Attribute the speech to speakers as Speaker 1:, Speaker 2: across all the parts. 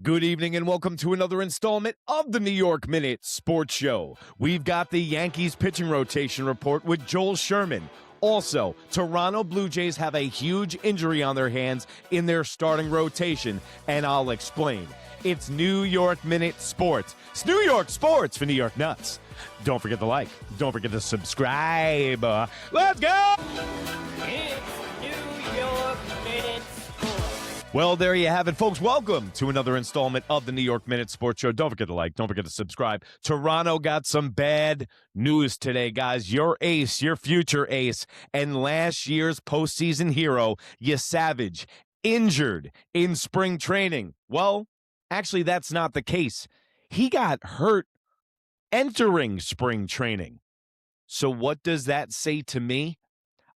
Speaker 1: Good evening and welcome to another installment of the New York Minute Sports Show. We've got the Yankees pitching rotation report with Joel Sherman. Also, Toronto Blue Jays have a huge injury on their hands in their starting rotation, and I'll explain. It's New York Minute Sports. It's New York Sports for New York Nuts. Don't forget to like. Don't forget to subscribe. Let's go!
Speaker 2: It's New York Minute Sports.
Speaker 1: Well, there you have it, folks. Welcome to another installment of the New York Minute Sports Show. Don't forget to like. Don't forget to subscribe. Toronto got some bad news today, guys. Your ace, your future ace, and last year's postseason hero, Yesavage, injured in spring training. Well, actually, that's not the case. He got hurt entering spring training. So what does that say to me?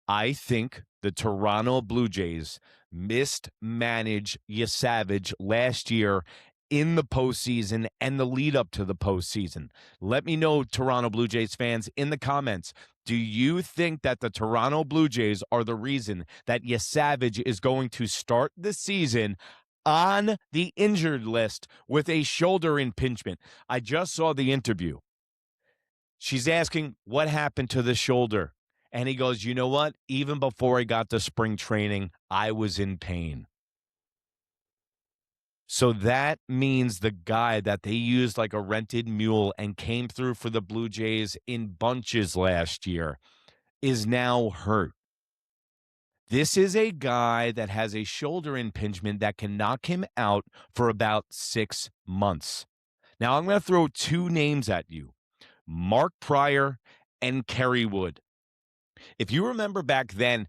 Speaker 1: I think the Toronto Blue Jays mismanaged Yesavage last year in the postseason and the lead up to the postseason. Let me know, Toronto Blue Jays fans, in the comments. Do you think that the Toronto Blue Jays are the reason that Yesavage is going to start the season on the injured list with a shoulder impingement? I just saw the interview. She's asking what happened to the shoulder. And he goes, you know what? Even before I got to spring training, I was in pain. So that means the guy that they used like a rented mule and came through for the Blue Jays in bunches last year is now hurt. This is a guy that has a shoulder impingement that can knock him out for about 6 months. Now, I'm going to throw two names at you, Mark Pryor and Kerry. If you remember back then,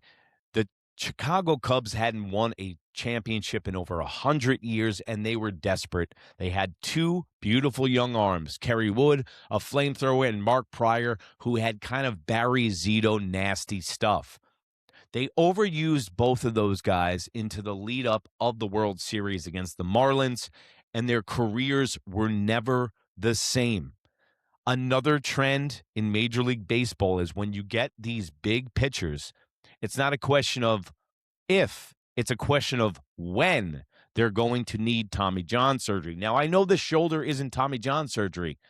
Speaker 1: the Chicago Cubs hadn't won a championship in over 100 years, and they were desperate. They had two beautiful young arms, Kerry Wood, a flamethrower, and Mark Pryor, who had kind of Barry Zito nasty stuff. They overused both of those guys into the lead up of the World Series against the Marlins, and their careers were never the same. Another trend in Major League Baseball is when you get these big pitchers, it's not a question of if, it's a question of when they're going to need Tommy John surgery. Now, I know the shoulder isn't Tommy John surgery,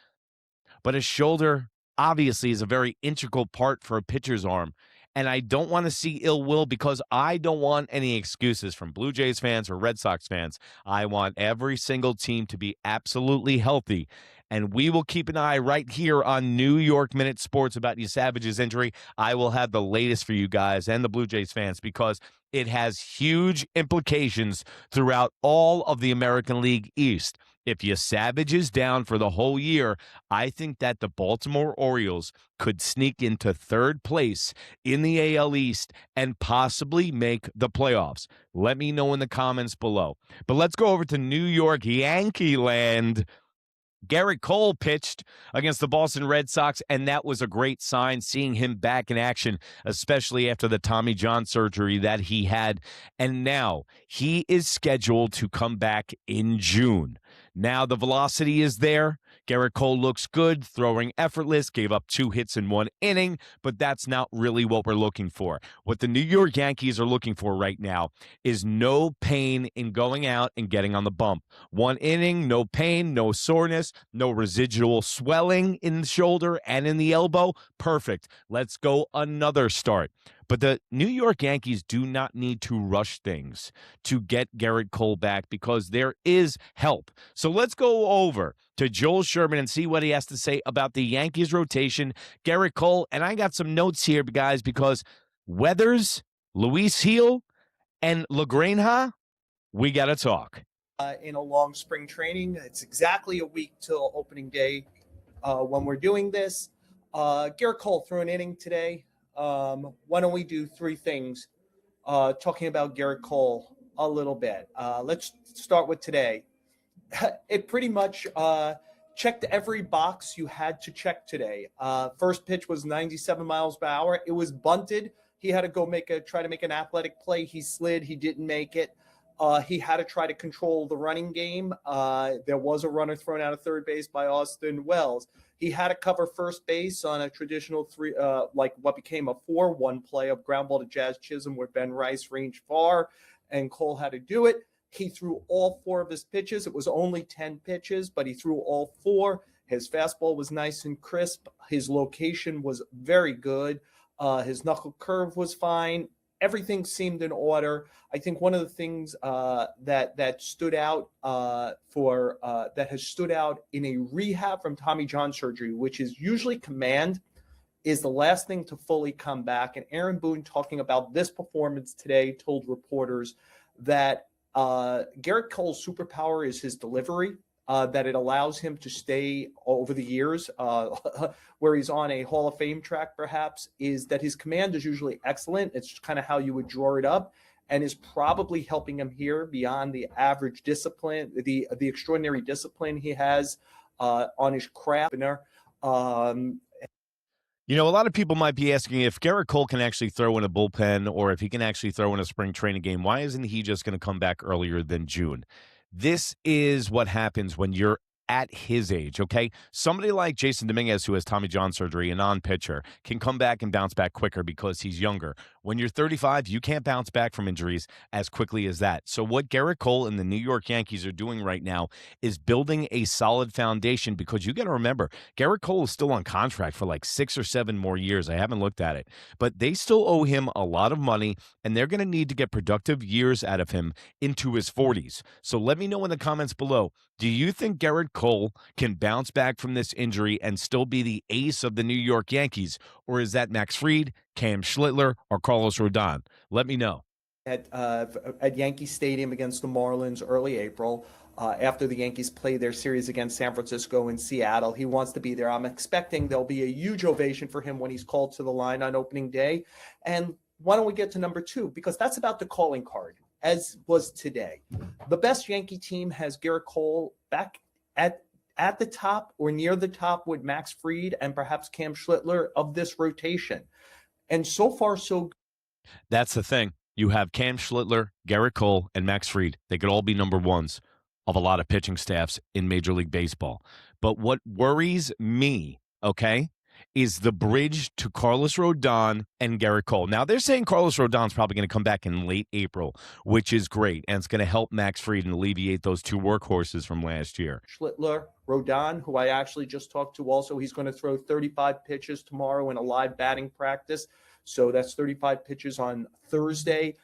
Speaker 1: but a shoulder obviously is a very integral part for a pitcher's arm. And I don't want to see ill will because I don't want any excuses from Blue Jays fans or Red Sox fans. I want every single team to be absolutely healthy. And we will keep an eye right here on New York Minute Sports about Yesavage's injury. I will have the latest for you guys and the Blue Jays fans because it has huge implications throughout all of the American League East. If Yesavage is down for the whole year, I think that the Baltimore Orioles could sneak into third place in the AL East and possibly make the playoffs. Let me know in the comments below. But let's go over to New York Yankee land. Gerrit Cole pitched against the Boston Red Sox, and that was a great sign, seeing him back in action, especially after the Tommy John surgery that he had. And now he is scheduled to come back in June. Now the velocity is there. Gerrit Cole looks good, throwing effortless, gave up 2 hits in 1 inning, but that's not really what we're looking for. What the New York Yankees are looking for right now is no pain in going out and getting on the bump. 1 inning, no pain, no soreness, no residual swelling in the shoulder and in the elbow. Perfect. Let's go another start. But the New York Yankees do not need to rush things to get Gerrit Cole back because there is help. So let's go over to Joel Sherman and see what he has to say about the Yankees rotation, Gerrit Cole. And I got some notes here, guys, because Weathers, Luis Gil, and Lagrange, we got to talk.
Speaker 3: In a long spring training. It's exactly a week till opening day when we're doing this. Gerrit Cole threw an inning today. Why don't we do 3 things talking about Gerrit Cole a little bit. Let's start with today. It pretty much checked every box you had to check today. First pitch was 97 miles per hour. It was bunted. He had to go try to make an athletic play. He slid. He didn't make it. He had to try to control the running game. There was a runner thrown out of third base by Austin Wells. He had to cover first base on a traditional like what became a 4-1 play of ground ball to Jazz Chisholm where Ben Rice ranged far, and Cole had to do it. He threw all 4 of his pitches. It was only 10 pitches, but he threw all 4. His fastball was nice and crisp. His location was very good. His knuckle curve was fine. Everything seemed in order. I think one of the things that stood out that has stood out in a rehab from Tommy John surgery, which is usually command, is the last thing to fully come back. And Aaron Boone, talking about this performance today, told reporters that Gerrit Cole's superpower is his delivery. That it allows him to stay over the years where he's on a Hall of Fame track, perhaps, is that his command is usually excellent. It's kind of how you would draw it up, and is probably helping him here beyond the average discipline, the extraordinary discipline he has on his craft.
Speaker 1: You know, a lot of people might be asking if Gerrit Cole can actually throw in a bullpen or if he can actually throw in a spring training game. Why isn't he just going to come back earlier than June? This is what happens when you're at his age, okay? Somebody like Jason Dominguez, who has Tommy John surgery, a non-pitcher, can come back and bounce back quicker because he's younger. When you're 35, you can't bounce back from injuries as quickly as that. So what Gerrit Cole and the New York Yankees are doing right now is building a solid foundation, because you got to remember, Gerrit Cole is still on contract for like 6 or 7 more years. I haven't looked at it, but they still owe him a lot of money, and they're going to need to get productive years out of him into his 40s. So let me know in the comments below, do you think Gerrit Cole can bounce back from this injury and still be the ace of the New York Yankees? Or is that Max Fried, Cam Schlittler, or Carlos Rodón? Let me know.
Speaker 3: At Yankee Stadium against the Marlins early April, after the Yankees play their series against San Francisco and Seattle. He wants to be there. I'm expecting there'll be a huge ovation for him when he's called to the line on opening day. And why don't we get to number 2? Because that's about the calling card, as was today. The best Yankee team has Gerrit Cole back at the top or near the top with Max Fried and perhaps Cam Schlittler of this rotation. And so far, so good.
Speaker 1: That's the thing. You have Cam Schlittler, Gerrit Cole, and Max Fried. They could all be number ones of a lot of pitching staffs in Major League Baseball. But what worries me, okay, is the bridge to Carlos Rodón and Gerrit Cole. Now, they're saying Carlos Rodon's probably going to come back in late April, which is great, and it's going to help Max Fried and alleviate those 2 workhorses from last year.
Speaker 3: Schlittler, Rodón, who I actually just talked to also, he's going to throw 35 pitches tomorrow in a live batting practice. So that's 35 pitches on Thursday.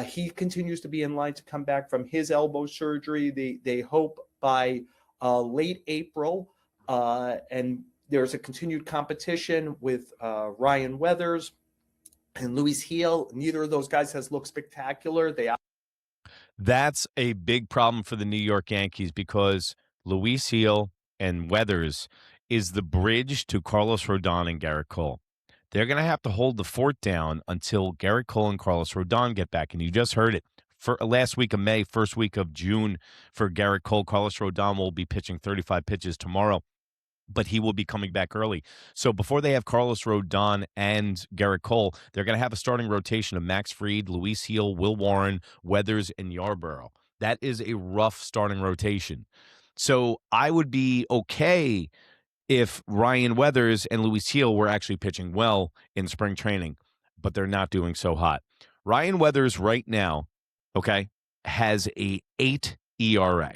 Speaker 3: He continues to be in line to come back from his elbow surgery. They hope by late April, and there's a continued competition with Ryan Weathers and Luis Gil. Neither of those guys has looked spectacular.
Speaker 1: That's a big problem for the New York Yankees, because Luis Gil and Weathers is the bridge to Carlos Rodón and Gerrit Cole. They're going to have to hold the fort down until Gerrit Cole and Carlos Rodón get back. And you just heard it. For last week of May, first week of June for Gerrit Cole, Carlos Rodón will be pitching 35 pitches tomorrow, but he will be coming back early. So before they have Carlos Rodón and Gerrit Cole, they're going to have a starting rotation of Max Fried, Luis Gil, Will Warren, Weathers, and Yarborough. That is a rough starting rotation. So I would be okay if Ryan Weathers and Luis Gil were actually pitching well in spring training, but they're not doing so hot. Ryan Weathers right now, okay, has a 8 ERA.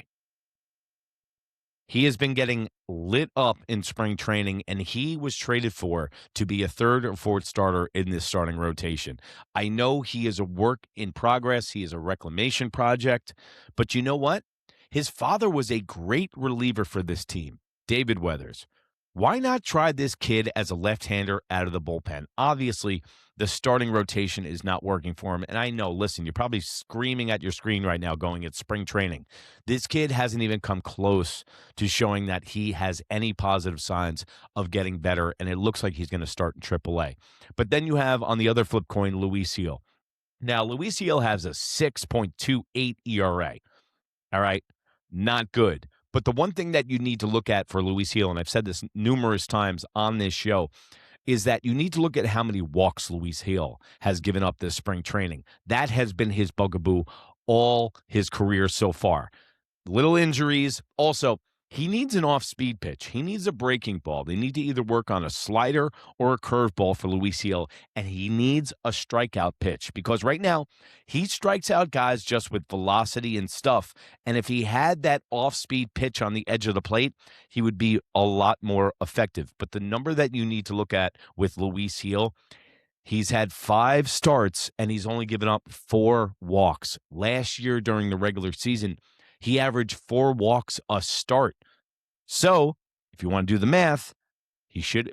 Speaker 1: He has been getting lit up in spring training, and he was traded for to be a 3rd or 4th starter in this starting rotation. I know he is a work in progress. He is a reclamation project, but you know what? His father was a great reliever for this team, David Weathers. Why not try this kid as a left-hander out of the bullpen? Obviously, the starting rotation is not working for him. And I know, listen, you're probably screaming at your screen right now going, it's spring training. This kid hasn't even come close to showing that he has any positive signs of getting better, and it looks like he's going to start in AAA. But then you have, on the other flip coin, Luis Gil. Now, Luis Gil has a 6.28 ERA. All right? Not good. But the one thing that you need to look at for Luis Gil, and I've said this numerous times on this show, is that you need to look at how many walks Luis Gil has given up this spring training. That has been his bugaboo all his career so far. Little injuries. Also, He needs an off-speed pitch. He needs a breaking ball. They need to either work on a slider or a curveball for Luis Gil, and he needs a strikeout pitch because right now he strikes out guys just with velocity and stuff. And if he had that off-speed pitch on the edge of the plate, he would be a lot more effective. But the number that you need to look at with Luis Gil, he's had 5 starts and he's only given up 4 walks. Last year during the regular season, he averaged 4 walks a start. So, if you want to do the math,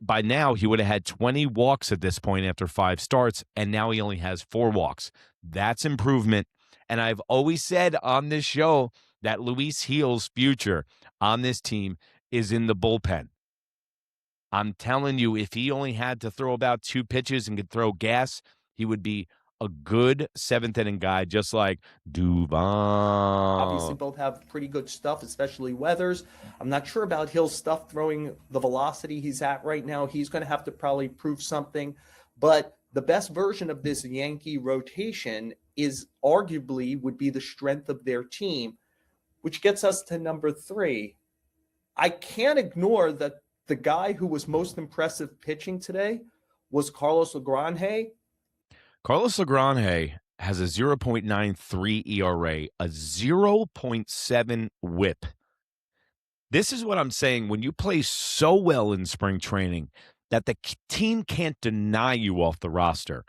Speaker 1: by now he would have had 20 walks at this point after 5 starts, and now he only has 4 walks. That's improvement. And I've always said on this show that Luis Gil's future on this team is in the bullpen. I'm telling you, if he only had to throw about 2 pitches and could throw gas, he would be a good 7th-inning guy, just like Duval.
Speaker 3: Obviously, both have pretty good stuff, especially Weathers. I'm not sure about Hill's stuff throwing the velocity he's at right now. He's going to have to probably prove something. But the best version of this Yankee rotation is arguably would be the strength of their team, which gets us to number 3. I can't ignore that the guy who was most impressive pitching today was Carlos Lagrange.
Speaker 1: Carlos Lagrange has a 0.93 ERA, a 0.7 whip. This is what I'm saying. When you play so well in spring training that the team can't deny you off the roster.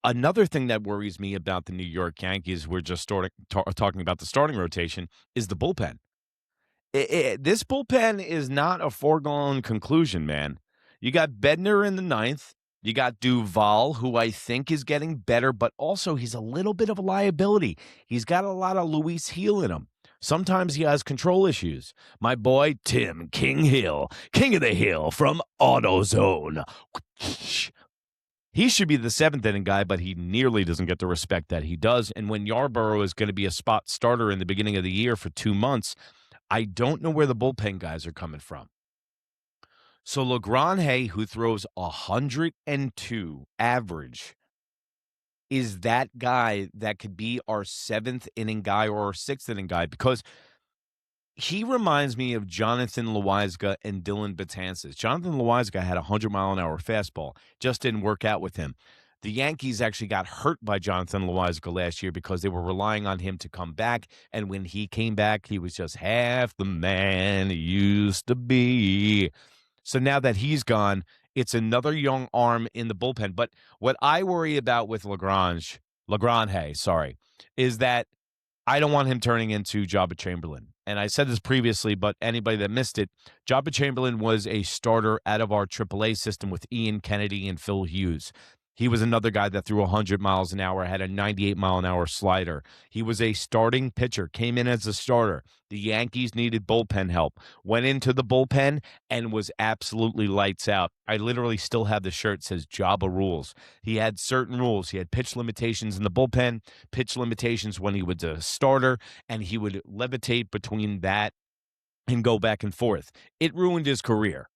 Speaker 1: Another thing that worries me about the New York Yankees, we're just talking about the starting rotation, is the bullpen. This bullpen is not a foregone conclusion, man. You got Bednar in the 9th. You got Duval, who I think is getting better, but also he's a little bit of a liability. He's got a lot of Luis Gil in him. Sometimes he has control issues. My boy, Tim King Hill, King of the Hill from AutoZone. He should be the 7th-inning guy, but he nearly doesn't get the respect that he does. And when Yarborough is going to be a spot starter in the beginning of the year for 2 months, I don't know where the bullpen guys are coming from. So Lagrange, who throws 102 average, is that guy that could be our 7th-inning guy or our 6th-inning guy because he reminds me of Jonathan Loáisiga and Dylan Betances. Jonathan Loáisiga had a 100-mile-an-hour fastball. Just didn't work out with him. The Yankees actually got hurt by Jonathan Loáisiga last year because they were relying on him to come back, and when he came back, he was just half the man he used to be. So now that he's gone, it's another young arm in the bullpen. But what I worry about with Lagrange, is that I don't want him turning into Jabba Chamberlain. And I said this previously, but anybody that missed it, Jabba Chamberlain was a starter out of our AAA system with Ian Kennedy and Phil Hughes. He was another guy that threw 100 miles an hour, had a 98-mile-an-hour slider. He was a starting pitcher, came in as a starter. The Yankees needed bullpen help, went into the bullpen, and was absolutely lights out. I literally still have the shirt that says Jabba Rules. He had certain rules. He had pitch limitations in the bullpen, pitch limitations when he was a starter, and he would levitate between that and go back and forth. It ruined his career.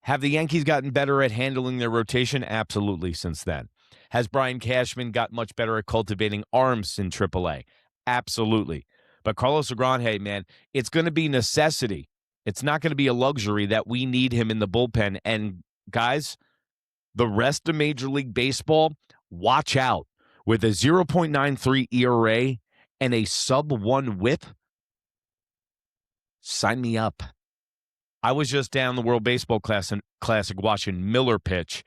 Speaker 1: Have the Yankees gotten better at handling their rotation? Absolutely, since then. Has Brian Cashman got much better at cultivating arms in AAA? Absolutely. But Carlos Lagrange, man, it's going to be necessity. It's not going to be a luxury that we need him in the bullpen. And, guys, the rest of Major League Baseball, watch out. With a 0.93 ERA and a sub-1 whip, sign me up. I was just down the World Baseball Classic watching Miller pitch,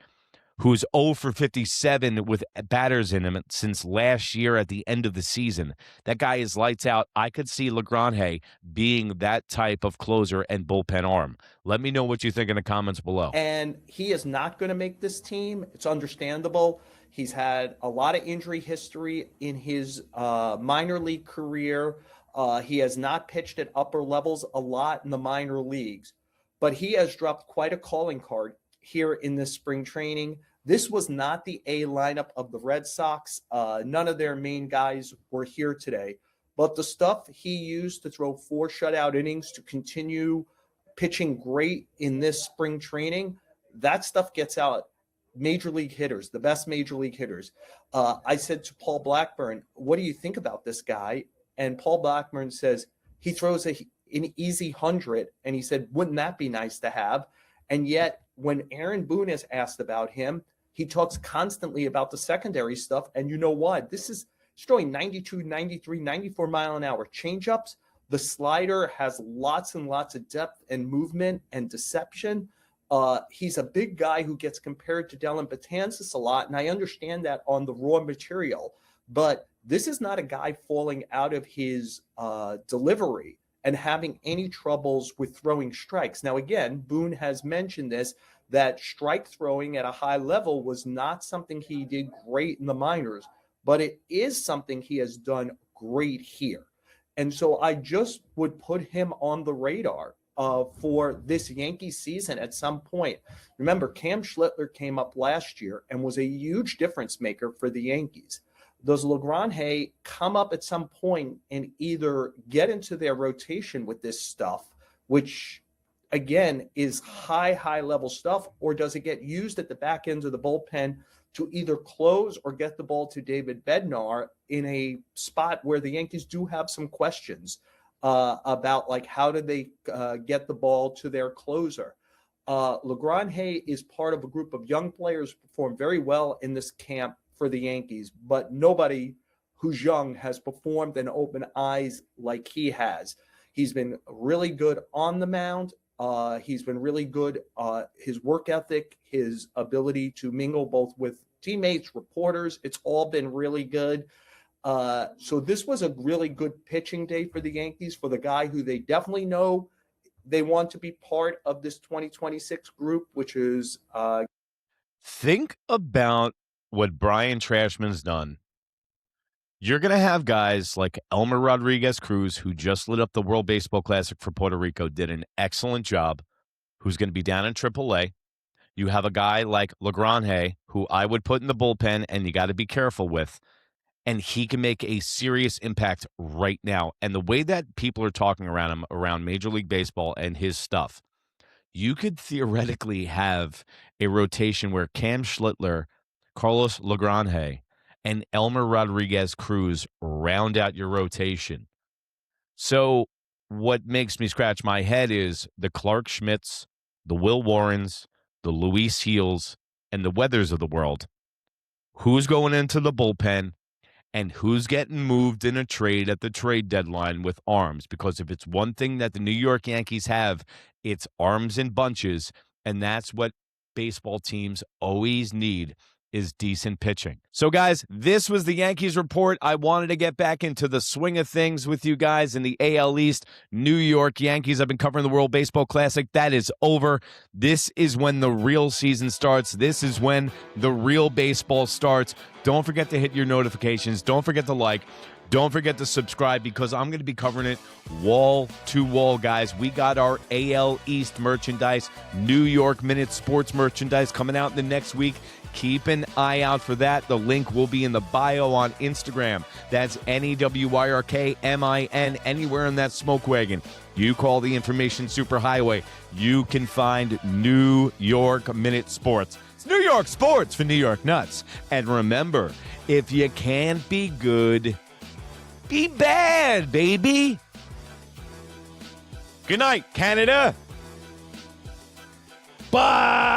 Speaker 1: who's 0 for 57 with batters in him since last year at the end of the season. That guy is lights out. I could see Lagrange being that type of closer and bullpen arm. Let me know what you think in the comments below.
Speaker 3: And he is not going to make this team. It's understandable. He's had a lot of injury history in his minor league career. He has not pitched at upper levels a lot in the minor leagues. But he has dropped quite a calling card here in this spring training. This was not the A lineup of the Red Sox. None of their main guys were here today. But the stuff he used to throw 4 shutout innings to continue pitching great in this spring training, that stuff gets out. Major league hitters, the best major league hitters. I said to Paul Blackburn, what do you think about this guy? And Paul Blackburn says, he throws an easy 100. And he said, wouldn't that be nice to have? And yet when Aaron Boone is asked about him, he talks constantly about the secondary stuff. And you know what? This is throwing 92, 93, 94 mile an hour changeups. The slider has lots and lots of depth and movement and deception. He's a big guy who gets compared to Dellin Betances a lot. And I understand that on the raw material, but this is not a guy falling out of his delivery and having any troubles with throwing strikes. Now, again, Boone has mentioned this, that strike throwing at a high level was not something he did great in the minors, but it is something he has done great here. And so I just would put him on the radar for this Yankees season at some point. Remember, Cam Schlittler came up last year and was a huge difference maker for the Yankees. Does Lagrange come up at some point and either get into their rotation with this stuff, which again is high level stuff, or does it get used at the back ends of the bullpen to either close or get the ball to David Bednar in a spot where the Yankees do have some questions about, like, how did they get the ball to their closer? Lagrange is part of a group of young players who performed very well in this camp for the Yankees, but nobody who's young has performed and opened eyes like he has. He's been really good on the mound. He's been really good. His work ethic, his ability to mingle both with teammates, reporters, it's all been really good. So this was a really good pitching day for the Yankees, for the guy who they definitely know they want to be part of this 2026 group, which is
Speaker 1: Think about what Brian Trashman's done. You're going to have guys like Elmer Rodriguez Cruz, who just lit up the World Baseball Classic for Puerto Rico, did an excellent job, who's going to be down in AAA. You have a guy like Lagrange, who I would put in the bullpen, and you got to be careful with, and he can make a serious impact right now. And the way that people are talking around him, around Major League Baseball and his stuff, you could theoretically have a rotation where Cam Schlittler, Carlos Lagrange, and Elmer Rodriguez Cruz round out your rotation. So what makes me scratch my head is the Clark Schmidts, the Will Warrens, the Luis Gils, and the Weathers of the world. Who's going into the bullpen and who's getting moved in a trade at the trade deadline with arms? Because if it's one thing that the New York Yankees have, it's arms in bunches, and that's what baseball teams always need, is decent pitching. So, guys, this was the Yankees report. I wanted to get back into the swing of things with you guys in the AL East. New York Yankees. I've been covering the World Baseball Classic. That is over. This is when the real season starts. This is when the real baseball starts. Don't forget to hit your notifications. Don't forget to like. Don't forget to subscribe, because I'm going to be covering it wall to wall, guys. We got our AL East merchandise, New York Minute sports merchandise coming out in the next week. Keep an eye out for that. The link will be in the bio on Instagram. That's NEWYRKMIN, anywhere in that smoke wagon. You call the information superhighway. You can find New York Minute Sports. It's New York Sports for New York Nuts. And remember, if you can't be good, be bad, baby. Good night, Canada. Bye.